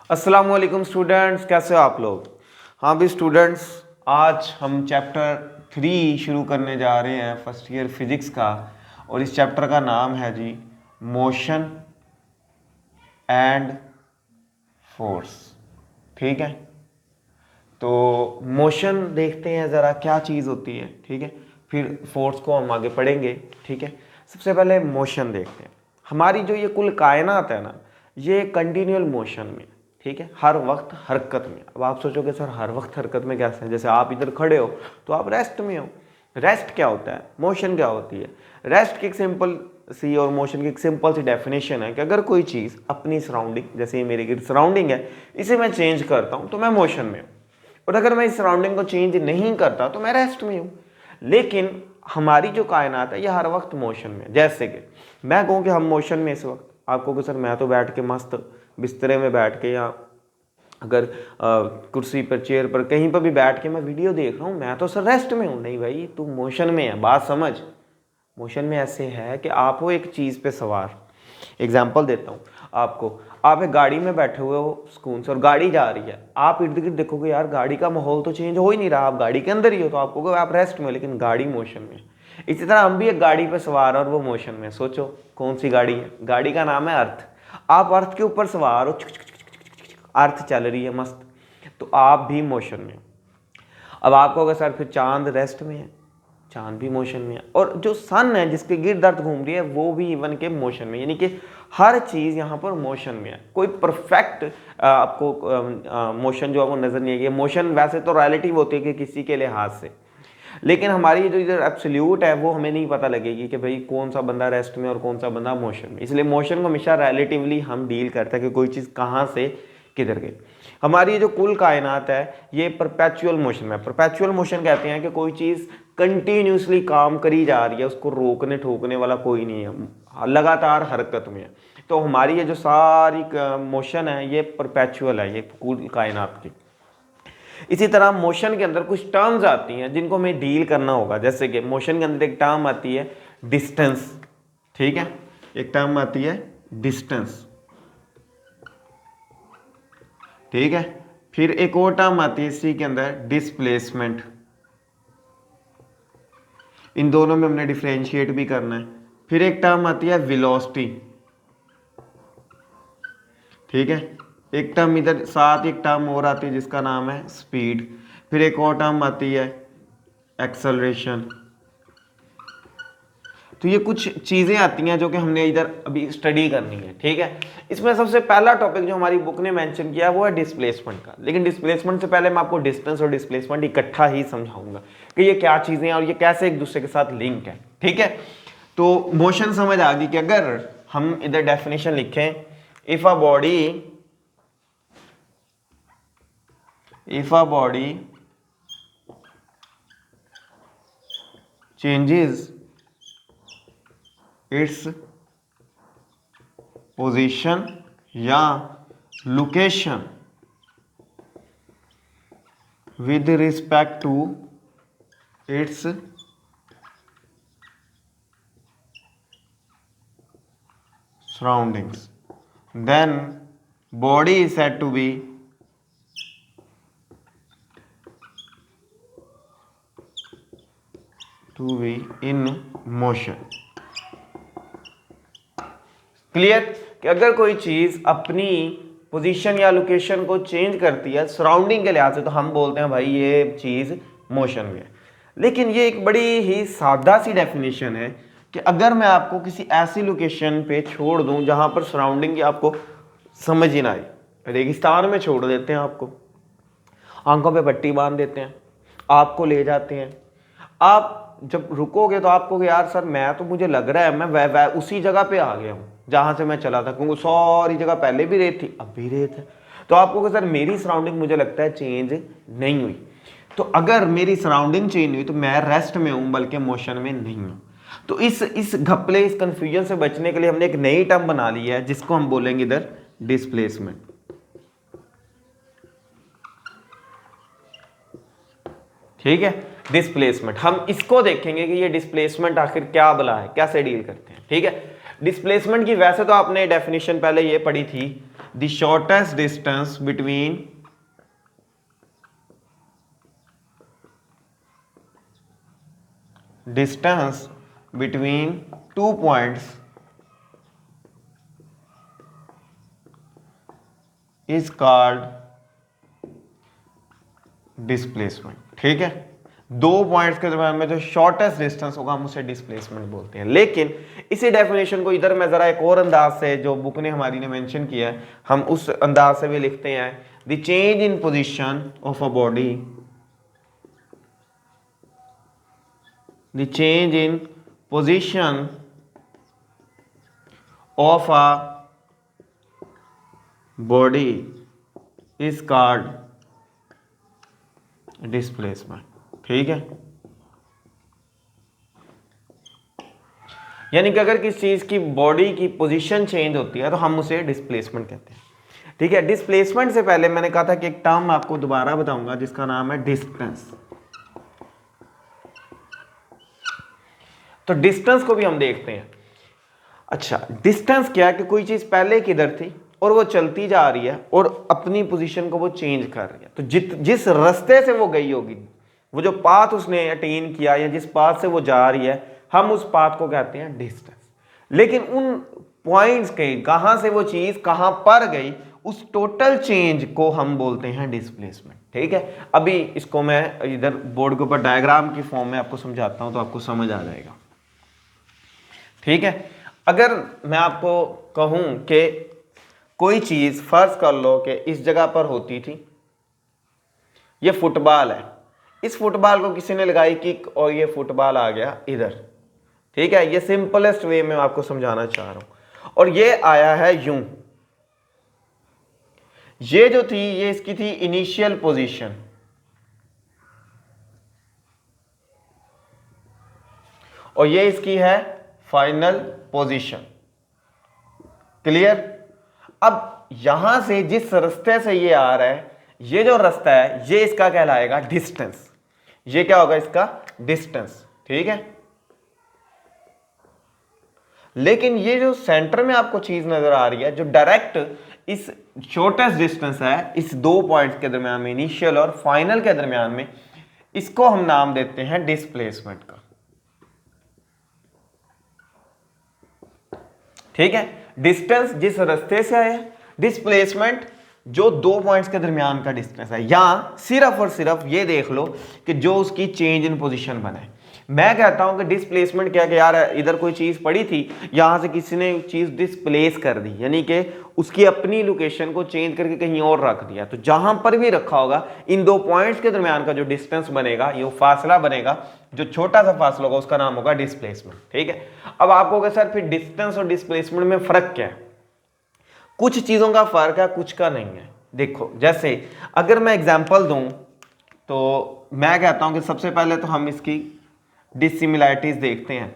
अस्सलाम वालेकुम स्टूडेंट्स, कैसे हो आप लोग। हाँ भी स्टूडेंट्स, आज हम चैप्टर 3 शुरू करने जा रहे हैं फर्स्ट ईयर फिजिक्स का। और इस चैप्टर का नाम है जी मोशन एंड फोर्स। ठीक है, तो मोशन देखते हैं ज़रा क्या चीज़ होती है। ठीक है, फिर फोर्स को हम आगे पढ़ेंगे। ठीक है, सबसे पहले मोशन देखते हैं। हमारी जो ये कुल कायनात है ना, ये कंटिन्यूअल मोशन में। ठीक है, हर वक्त हरकत में। अब आप सोचोगे सर हर वक्त हरकत में कैसे है, जैसे आप इधर खड़े हो तो आप रेस्ट में हो। रेस्ट क्या होता है, मोशन क्या होती है। रेस्ट की एक सिंपल सी और मोशन की एक सिंपल सी डेफिनेशन है कि अगर कोई चीज़ अपनी सराउंडिंग, जैसे ये मेरी सराउंडिंग है, इसे मैं चेंज करता हूँ तो मैं मोशन में हूँ। और अगर मैं इस सराउंडिंग को चेंज नहीं करता तो मैं रेस्ट में हूँ। लेकिन हमारी जो कायनात है ये हर वक्त मोशन में। जैसे कि मैं कहूँ कि हम मोशन में इस वक्त, आप कहोगे सर मैं तो बैठ के मस्त बिस्तरे में बैठ के, या अगर कुर्सी पर, चेयर पर, कहीं पर भी बैठ के मैं वीडियो देख रहा हूँ, मैं तो सर रेस्ट में हूँ। नहीं भाई, तू मोशन में है। बात समझ। मोशन में ऐसे है कि आप हो एक चीज़ पे सवार। एग्जाम्पल देता हूँ आपको, आप एक गाड़ी में बैठे हुए हो सुकून से और गाड़ी जा रही है। आप इर्द गिर्द देखोगे यार गाड़ी का माहौल तो चेंज हो ही नहीं रहा, आप गाड़ी के अंदर ही हो, तो आप कहोगे आप रेस्ट में हो, लेकिन गाड़ी मोशन में। इसी तरह हम भी एक गाड़ी पे सवार और वो मोशन में। सोचो कौन सी गाड़ी है, गाड़ी का नाम है अर्थ। आप अर्थ के ऊपर सवार हो, अर्थ चल रही है मस्त, तो आप भी मोशन में हो। अब आप कहोगे सर फिर चांद रेस्ट में है, चांद भी मोशन में है। और जो सन है जिसके गिर्द अर्थ घूम रही है वो भी इवन के मोशन में। यानी कि हर चीज़ यहाँ पर मोशन में है। कोई परफेक्ट आपको मोशन जो है वो नज़र नहीं आएगी। मोशन वैसे तो रिलेटिव होती है कि किसी के लिहाज से, लेकिन हमारी जो इधर एब्सोल्यूट है वो हमें नहीं पता लगेगी कि भाई कौन सा बंदा रेस्ट में और कौन सा बंदा मोशन में। इसलिए मोशन को हमेशा रिलेटिवली हम डील करते हैं कि कोई चीज़ कहाँ से किधर गई। हमारी जो कुल कायनात है ये परपेचुअल मोशन में। परपेचुअल मोशन कहते हैं कि कोई चीज़ कंटिन्यूसली काम करी जा रही है, उसको रोकने ठोकने वाला कोई नहीं है, लगातार हरकत में है। तो हमारी ये जो सारी मोशन है ये परपेचुअल है, ये कुल कायनात की। इसी तरह मोशन के अंदर कुछ टर्म्स आती हैं जिनको हमें डील करना होगा। जैसे कि मोशन के अंदर एक टर्म आती है डिस्टेंस। ठीक है, एक टर्म आती है डिस्टेंस। ठीक है, फिर एक और टर्म आती है इसी के अंदर डिस्प्लेसमेंट। इन दोनों में हमने डिफरेंशिएट भी करना है। फिर एक टर्म आती है वेलोसिटी। ठीक है, एक टर्म इधर साथ एक टर्म और आती है जिसका नाम है स्पीड। फिर एक और टर्म आती है एक्सेलरेशन। तो ये कुछ चीज़ें आती हैं जो कि हमने इधर अभी स्टडी करनी है। ठीक है, इसमें सबसे पहला टॉपिक जो हमारी बुक ने मेंशन किया वो है डिस्प्लेसमेंट का। लेकिन डिस्प्लेसमेंट से पहले मैं आपको डिस्टेंस और डिस्प्लेसमेंट इकट्ठा ही समझाऊंगा कि ये क्या चीज़ें हैं और ये कैसे एक दूसरे के साथ लिंक है। ठीक है, तो मोशन समझ आ गई कि अगर हम इधर डेफिनेशन लिखें, if a body changes its position या location with respect to its surroundings, then body is said to be in motion. Clear कि अगर कोई चीज अपनी पोजीशन या लोकेशन को चेंज करती है सराउंडिंग के लिहाज से तो हम बोलते हैं भाई ये चीज मोशन में है। लेकिन ये एक बड़ी ही सादा सी डेफिनेशन है कि अगर मैं आपको किसी ऐसी लोकेशन पे छोड़ दूं जहां पर सराउंडिंग की आपको समझ ही ना आए, रेगिस्तान में छोड़ देते हैं आपको, आंखों पे पट्टी बांध देते हैं, आपको ले जाते हैं, आप जब रुकोगे तो आपको यार सर मैं तो, मुझे लग रहा है मैं वह उसी जगह पे आ गया हूँ जहां से मैं चला था, क्योंकि सारी जगह पहले भी रेत थी अब भी रेत है। तो आपको सर मेरी सराउंडिंग मुझे लगता है चेंज नहीं हुई। तो अगर मेरी सराउंडिंग चेंज हुई तो मैं रेस्ट में हूं बल्कि मोशन में नहीं हूं। तो इस घपले, इस कंफ्यूजन से बचने के लिए हमने एक नई टर्म बना ली है जिसको हम बोलेंगे इधर डिस्प्लेसमेंट। ठीक है, डिस्प्लेसमेंट। हम इसको देखेंगे कि ये डिस्प्लेसमेंट आखिर क्या बला है, कैसे डील करते हैं। ठीक है, डिस्प्लेसमेंट की वैसे तो आपने डेफिनेशन पहले ये पढ़ी थी, the shortest distance between two points is called displacement. ठीक है, दो पॉइंट्स के दरम्यान में जो शॉर्टेस्ट डिस्टेंस होगा हम उसे डिस्प्लेसमेंट बोलते हैं। लेकिन इसी डेफिनेशन को इधर मैं जरा एक और अंदाज से, जो बुक ने हमारी ने मेंशन किया है, हम उस अंदाज से भी लिखते हैं, the change in position of a body, the change in position of a body is called displacement. ठीक है, यानी कि अगर किसी चीज की बॉडी की पोजीशन चेंज होती है तो हम उसे डिस्प्लेसमेंट कहते हैं। ठीक है, डिस्प्लेसमेंट से पहले मैंने कहा था कि एक टर्म आपको दोबारा बताऊंगा जिसका नाम है डिस्टेंस। तो डिस्टेंस को भी हम देखते हैं। अच्छा, डिस्टेंस क्या है कि कोई चीज पहले किधर थी और वो चलती जा रही है और अपनी पोजीशन को वो चेंज कर रही है, तो जिस रास्ते से वो गई होगी, वो जो पाथ उसने अटेन किया या जिस पाथ से वो जा रही है, हम उस पाथ को कहते हैं डिस्टेंस। लेकिन उन पॉइंट्स के कहां से वो चीज कहां पर गई, उस टोटल चेंज को हम बोलते हैं डिस्प्लेसमेंट। ठीक है, अभी इसको मैं इधर बोर्ड के ऊपर डायग्राम की फॉर्म में आपको समझाता हूं तो आपको समझ आ जाएगा। ठीक है, अगर मैं आपको कहूं कि कोई चीज फर्ज कर लो कि इस जगह पर होती थी, ये फुटबॉल है, इस फुटबॉल को किसी ने लगाई किक और ये फुटबॉल आ गया इधर। ठीक है, ये सिंपलेस्ट वे में आपको समझाना चाह रहा हूं, और ये आया है यूं, ये जो थी ये इसकी थी इनिशियल पोजीशन, और ये इसकी है फाइनल पोजीशन। क्लियर? अब यहां से जिस रास्ते से ये आ रहा है, ये जो रास्ता है ये इसका कहलाएगा डिस्टेंस। ये क्या होगा? इसका डिस्टेंस। ठीक है, लेकिन ये जो सेंटर में आपको चीज नजर आ रही है, जो डायरेक्ट इस शॉर्टेस्ट डिस्टेंस है इस दो पॉइंट्स के दरमियान में, इनिशियल और फाइनल के दरमियान में, इसको हम नाम देते हैं डिस्प्लेसमेंट का। ठीक है, डिस्टेंस जिस रास्ते से आया, डिस्प्लेसमेंट जो दो पॉइंट्स के दरमियान का डिस्टेंस है, या सिर्फ और सिर्फ ये देख लो कि जो उसकी चेंज इन पोजीशन बने। मैं कहता हूं कि डिस्प्लेसमेंट क्या कि यार इधर कोई चीज पड़ी थी, यहां से किसी ने चीज डिस्प्लेस कर दी, यानी कि उसकी अपनी लोकेशन को चेंज करके कहीं और रख दिया। तो जहां पर भी रखा होगा, इन दो पॉइंट्स के दरमियान का जो डिस्टेंस बनेगा, ये फासला बनेगा, जो छोटा सा फासला होगा, उसका नाम होगा डिस्प्लेसमेंट। ठीक है, अब आप कहोगे सर फिर डिस्टेंस और डिस्प्लेसमेंट में फर्क क्या है? कुछ चीजों का फर्क है, कुछ का नहीं है। देखो, जैसे अगर मैं एग्जांपल दूं तो मैं कहता हूं कि सबसे पहले तो हम इसकी डिसिमिलैरिटीज देखते हैं।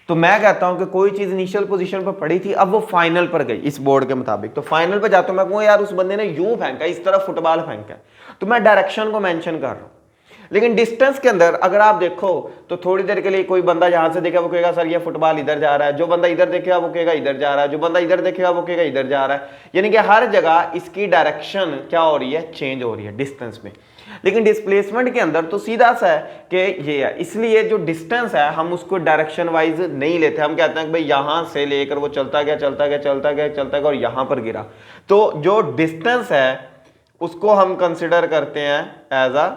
तो मैं कहता हूं कि कोई चीज इनिशियल पोजीशन पर पड़ी थी, अब वो फाइनल पर गई इस बोर्ड के मुताबिक, तो फाइनल पर जाता हूं, मैं कहूं यार उस बंदे ने यूं फेंका, इस तरफ फुटबॉल फेंका, तो मैं डायरेक्शन को मेंशन कर रहा हूं। लेकिन डिस्टेंस के अंदर अगर आप देखो तो थोड़ी देर के लिए कोई बंदा यहां से देखेगा वो कहेगा सर ये फुटबॉल इधर जा रहा है, जो बंदा इधर देखेगा वो कहेगा इधर जा रहा है, जो बंदा इधर देखेगा वो कहेगा इधर जा रहा है, यानी कि हर जगह इसकी डायरेक्शन क्या हो रही है? चेंज हो रही है डिस्टेंस में। लेकिन डिस्प्लेसमेंट के अंदर तो सीधा सा है कि ये है, इसलिए जो डिस्टेंस है हम उसको डायरेक्शन वाइज नहीं लेते। हम कहते हैं कि भाई यहां से लेकर वो चलता गया चलता गया चलता गया चलता गया और यहां पर गिरा, तो जो डिस्टेंस है उसको हम कंसिडर करते हैं एज अ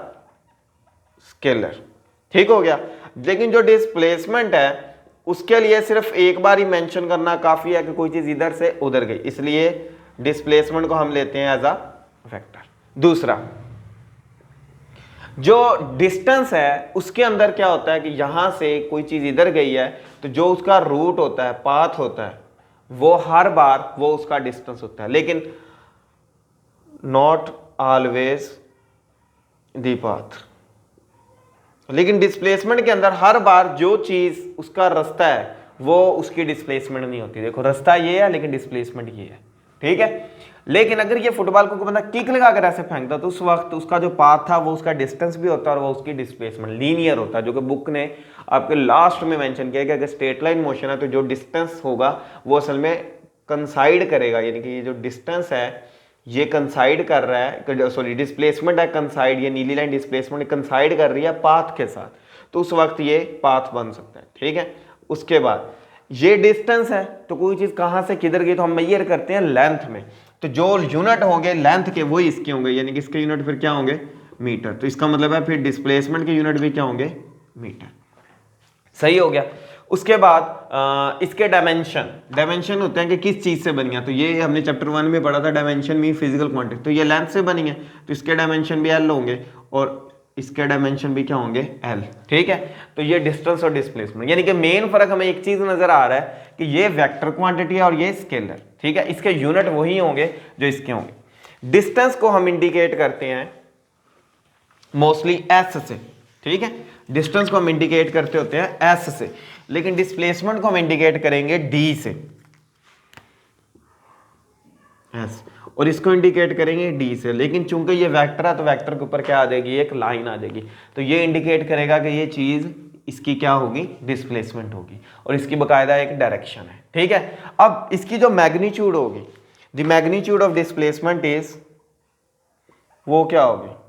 स्केलर। ठीक हो गया। लेकिन जो डिस्प्लेसमेंट है उसके लिए सिर्फ एक बार ही मेंशन करना काफी है कि कोई चीज इधर से उधर गई, इसलिए डिस्प्लेसमेंट को हम लेते हैं एज अ वेक्टर। दूसरा, जो डिस्टेंस है उसके अंदर क्या होता है कि यहां से कोई चीज इधर गई है, तो जो उसका रूट होता है, पाथ होता है, वो हर बार वो उसका डिस्टेंस होता है, लेकिन नॉट ऑलवेज द पाथ। लेकिन डिस्प्लेसमेंट के अंदर हर बार जो चीज उसका रास्ता है वो उसकी डिस्प्लेसमेंट नहीं होती। देखो, रास्ता ये है लेकिन डिस्प्लेसमेंट ये है। ठीक है, लेकिन अगर ये फुटबॉल को बंदा किक लगाकर ऐसे फेंकता तो उस वक्त उसका जो पाथ था वो उसका डिस्टेंस भी होता है और वो उसकी डिस्प्लेसमेंट लीनियर होता है, जो कि बुक ने आपके लास्ट में मेंशन किया कि अगर स्ट्रेट लाइन मोशन है तो जो डिस्टेंस होगा वो असल में कंसाइड करेगा, यानी कि ये जो डिस्टेंस है ये कंसाइड कर रहा है, सॉरी डिस्प्लेसमेंट है कंसाइड, ये नीली लाइन डिस्प्लेसमेंट कंसाइड कर रही है पाथ के साथ, तो उस वक्त ये पाथ बन सकता है। ठीक है, उसके बाद ये डिस्टेंस है तो कोई चीज कहां से किधर गई तो हम मेजर करते हैं लेंथ में, तो जो यूनिट होंगे लेंथ के वही इसके होंगे, यानी कि इसके यूनिट फिर क्या होंगे मीटर, तो इसका मतलब है फिर डिस्प्लेसमेंट के यूनिट भी क्या होंगे मीटर। सही हो गया। उसके बाद इसके डायमेंशन होते हैं कि किस चीज से बनी है, तो ये हमने चैप्टर 1 में पढ़ा था, डायमेंशन मीन फिजिकल क्वांटिटी, तो ये लेंथ से बनी है तो इसके डायमेंशन भी एल होंगे और इसके डायमेंशन भी क्या होंगे एल। ठीक है, तो ये डिस्टेंस और डिस्प्लेसमेंट, यानी कि मेन फर्क हमें एक चीज नजर आ रहा है कि ये वेक्टर क्वांटिटी है और ये स्केलर। ठीक है, इसके यूनिट वही होंगे जो इसके होंगे। डिस्टेंस को हम इंडिकेट करते हैं मोस्टली एस से। ठीक है, डिस्टेंस को हम इंडिकेट करते होते हैं एस से, लेकिन डिस्प्लेसमेंट को हम इंडिकेट करेंगे डी से, एस, और इसको इंडिकेट करेंगे डी से, लेकिन चूंकि ये वेक्टर है तो वेक्टर के ऊपर क्या आ जाएगी एक लाइन आ जाएगी, तो ये इंडिकेट करेगा कि ये चीज इसकी क्या होगी डिस्प्लेसमेंट होगी और इसकी बकायदा एक डायरेक्शन है। ठीक है, अब इसकी जो मैग्नीट्यूड होगी, the magnitude of displacement is, वो क्या होगी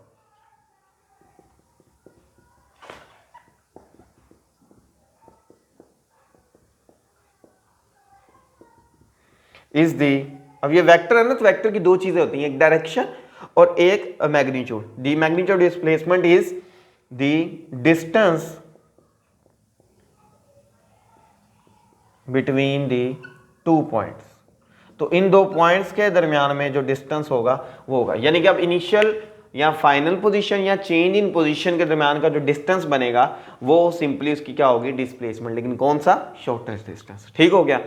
इज दी, अब ये वेक्टर है ना तो वेक्टर की दो चीजें होती हैं, एक डायरेक्शन और एक magnitude. The magnitude displacement is the distance between the two points, तो इन दो पॉइंट्स के दरमियान में जो डिस्टेंस होगा वो होगा, यानी कि अब इनिशियल या फाइनल पोजीशन या चेंज इन पोजीशन के दरमियान का जो डिस्टेंस बनेगा वो सिंपली उसकी क्या होगी डिस्प्लेसमेंट, लेकिन कौन सा शॉर्टेस्ट डिस्टेंस। ठीक हो गया।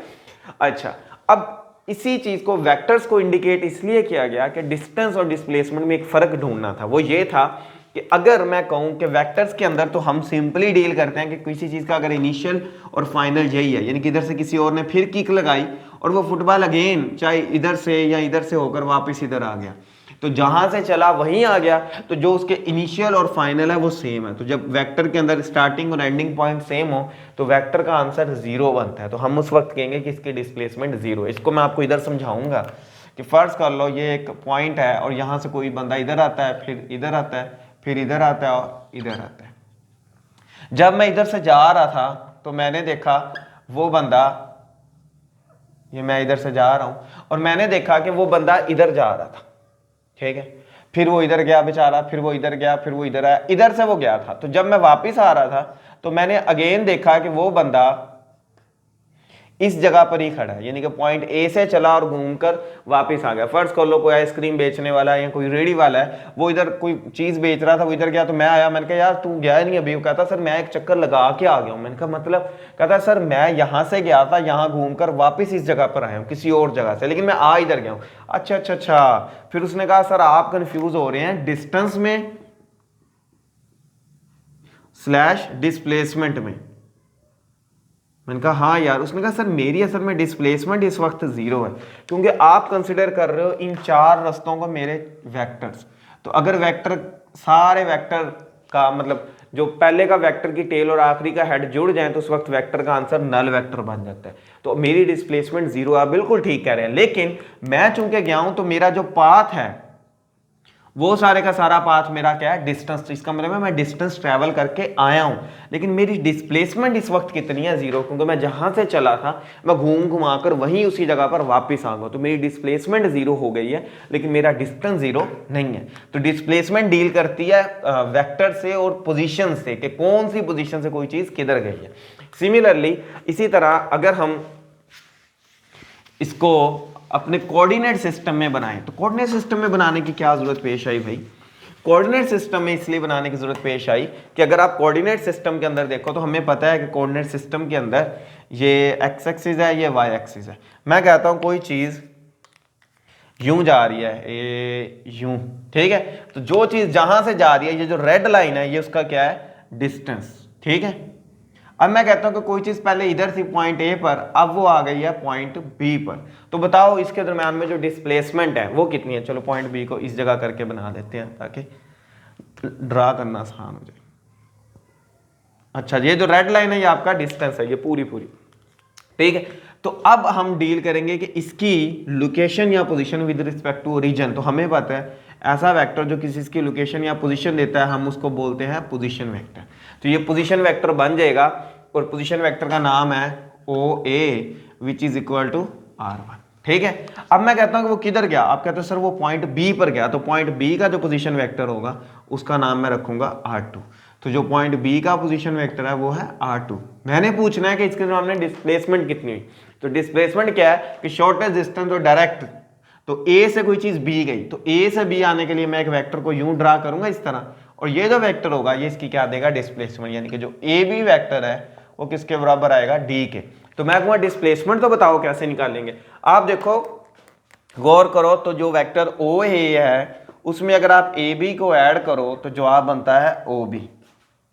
अच्छा, अब इसी चीज को वेक्टर्स को इंडिकेट इसलिए किया गया कि डिस्टेंस और डिस्प्लेसमेंट में एक फर्क ढूंढना था, वो ये था कि अगर मैं कहूं कि वेक्टर्स के अंदर तो हम सिंपली डील करते हैं कि किसी चीज का अगर इनिशियल और फाइनल यही है, यानी कि इधर से किसी और ने फिर किक लगाई और वो फुटबॉल अगेन चाहे इधर से या इधर से होकर वापस इधर आ गया, तो जहां से चला वहीं आ गया, तो जो उसके इनिशियल और फाइनल है वो सेम है, तो जब वेक्टर के अंदर स्टार्टिंग और एंडिंग पॉइंट सेम हो तो वेक्टर का आंसर जीरो बनता है, तो हम उस वक्त कहेंगे कि इसकी डिस्प्लेसमेंट जीरो। इसको मैं आपको इधर समझाऊंगा कि फर्ज कर लो ये एक पॉइंट है और यहां से कोई बंदा इधर आता है, फिर इधर आता है, फिर इधर आता है और इधर आता है। जब मैं इधर से जा रहा था तो मैंने देखा वो बंदा, ये मैं इधर से जा रहा हूं और मैंने देखा कि वो बंदा इधर जा रहा था। ठीक है, फिर वो इधर गया बेचारा, फिर वो इधर गया, फिर वो इधर आया, इधर से वो गया था, तो जब मैं वापस आ रहा था तो मैंने अगेन देखा कि वो बंदा इस जगह पर ही खड़ा है, यानी कि पॉइंट ए से चला और घूमकर वापस आ गया। फर्ज कर लो कोई आइसक्रीम बेचने वाला है या कोई रेडी वाला है, वो इधर कोई चीज बेच रहा था, वो इधर गया तो मैं आया, मैंने कहा यार तू गया नहीं अभी, वो कहता सर मैं एक चक्कर लगा के आ गया हूं। मैंने कहा मतलब, कहता सर मैं यहां से गया था, यहां घूमकर वापस इस जगह पर आया हूं किसी और जगह से, लेकिन मैं आ इधर गया हूं। अच्छा अच्छा अच्छा, फिर उसने कहा सर आप कंफ्यूज हो रहे हैं डिस्टेंस में स्लैश डिस्प्लेसमेंट में। मैंने कहा हाँ यार। उसने कहा सर मेरी असल में डिस्प्लेसमेंट इस वक्त जीरो है, क्योंकि आप कंसिडर कर रहे हो इन चार रास्तों को मेरे वेक्टर्स, तो अगर वेक्टर सारे वेक्टर का मतलब जो पहले का वेक्टर की टेल और आखिरी का हेड जुड़ जाए तो उस वक्त वेक्टर का आंसर नल वेक्टर बन जाता है, तो मेरी डिस्प्लेसमेंट जीरो। आप बिल्कुल ठीक कह रहे हैं, लेकिन मैं चूंकि गया हूं तो मेरा जो पाथ है वो सारे का सारा पाथ मेरा क्या है डिस्टेंस, इसका मतलब है मैं डिस्टेंस ट्रैवल करके आया हूं, लेकिन मेरी डिस्प्लेसमेंट इस वक्त कितनी है जीरो, क्योंकि मैं जहां से चला था मैं घूम घुमाकर वहीं उसी जगह पर वापस आ गया, तो मेरी डिस्प्लेसमेंट जीरो हो गई है, लेकिन मेरा डिस्टेंस जीरो नहीं है। तो डिस्प्लेसमेंट डील करती है वेक्टर से और पोजीशन से कि कौन सी पोजीशन से कोई चीज किधर गई है। सिमिलरली इसी तरह अगर हम इसको अपने कोऑर्डिनेट सिस्टम में बनाएं, तो कोऑर्डिनेट सिस्टम में बनाने की क्या जरूरत पेश आई भाई? कोऑर्डिनेट सिस्टम में इसलिए बनाने की जरूरत पेश आई कि अगर आप कोऑर्डिनेट सिस्टम के अंदर देखो तो हमें पता है कि कोऑर्डिनेट सिस्टम के अंदर ये एक्स एक्सिस है, ये वाई एक्सिस है। मैं कहता हूं कोई चीज यूं जा रही है, ये यूं, ठीक है, तो जो चीज जहां से जा रही है, ये जो रेड लाइन है ये उसका क्या है डिस्टेंस। ठीक है, अब मैं कहता हूं कि कोई चीज पहले इधर थी पॉइंट ए पर, अब वो आ गई है पॉइंट बी पर, तो बताओ इसके दरम्यान में जो डिस्प्लेसमेंट है वो कितनी है। चलो पॉइंट बी को इस जगह करके बना देते हैं ताकि ड्रा करना आसान हो जाए। अच्छा, ये जो रेड लाइन है ये आपका डिस्टेंस है, ये पूरी पूरी, ठीक है। तो अब हम डील करेंगे कि इसकी लोकेशन या position with respect to origin. तो हमें पता है ऐसा वेक्टर जो किसी की लोकेशन या पोजीशन देता है हम उसको बोलते हैं पोजीशन वेक्टर। तो ये पोजीशन वेक्टर बन जाएगा और पोजीशन वेक्टर का नाम है O A which is equal to R1, ठीक है। अब मैं कहता हूं कि वो किधर गया, आप कहते हो सर वो पॉइंट बी पर गया, तो पॉइंट बी का जो पोजीशन वेक्टर होगा उसका नाम मैं रखूंगा R2। तो जो पॉइंट बी का पोजीशन वेक्टर है वो है R2। मैंने पूछना है कि इसके सामने डिस्प्लेसमेंट कितनी हुई। तो डिस्प्लेसमेंट क्या है कि शॉर्टेस्ट डिस्टेंस और डायरेक्ट, तो ए से कोई चीज बी गई तो ए से बी आने के लिए मैं एक वेक्टर को यूं ड्रा करूंगा इस तरह, और ये जो वेक्टर होगा ये इसकी क्या देगा डिस्प्लेसमेंट, यानी कि जो ए बी वेक्टर है वो किसके बराबर आएगा डी के। तो मैं कहूँगा डिस्प्लेसमेंट तो बताओ कैसे निकालेंगे। आप देखो गौर करो, तो जो वेक्टर ओ ए है उसमें अगर आप ए बी को ऐड करो तो जवाब बनता है ओ बी।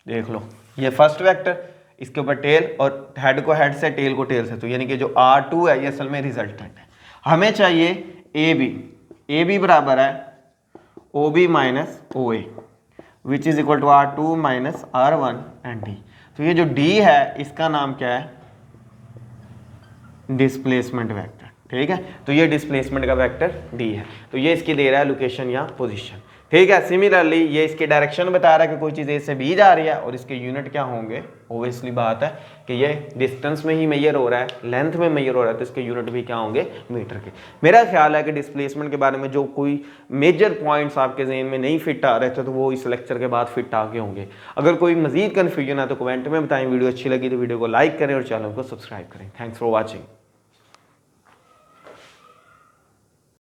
देख लो ये फर्स्ट वेक्टर, इसके ऊपर टेल और हेड को हेड से टेल को टेल से, तो यानी कि जो R2 है ये असल में रिजल्टेंट है। हमें चाहिए ए बी बराबर है O B minus O A which is equal to R2 minus R1 and D. तो ये जो डी है इसका नाम क्या है डिस्प्लेसमेंट वेक्टर, ठीक है। तो ये डिस्प्लेसमेंट का वेक्टर डी है, तो ये इसकी दे रहा है लोकेशन या पोजीशन, ठीक है। सिमिलरली ये इसकी डायरेक्शन बता रहा है कि कोई चीज़ ए से बी जा रही है और इसके यूनिट क्या होंगे, ओबियसली बात है कि ये डिस्टेंस में ही मेजर हो रहा है, लेंथ में मेजर हो रहा है, तो इसके यूनिट भी क्या होंगे मीटर के। मेरा ख्याल है कि डिस्प्लेसमेंट के बारे में जो कोई मेजर पॉइंट्स आपके जहन में नहीं फिट आ रहे थे तो वो इस लेक्चर के बाद फिट आगे होंगे। अगर कोई मजीद कन्फ्यूजन है तो कमेंट में बताएं। वीडियो अच्छी लगी तो वीडियो को लाइक करें और चैनल को सब्सक्राइब करें। Thanks for watching.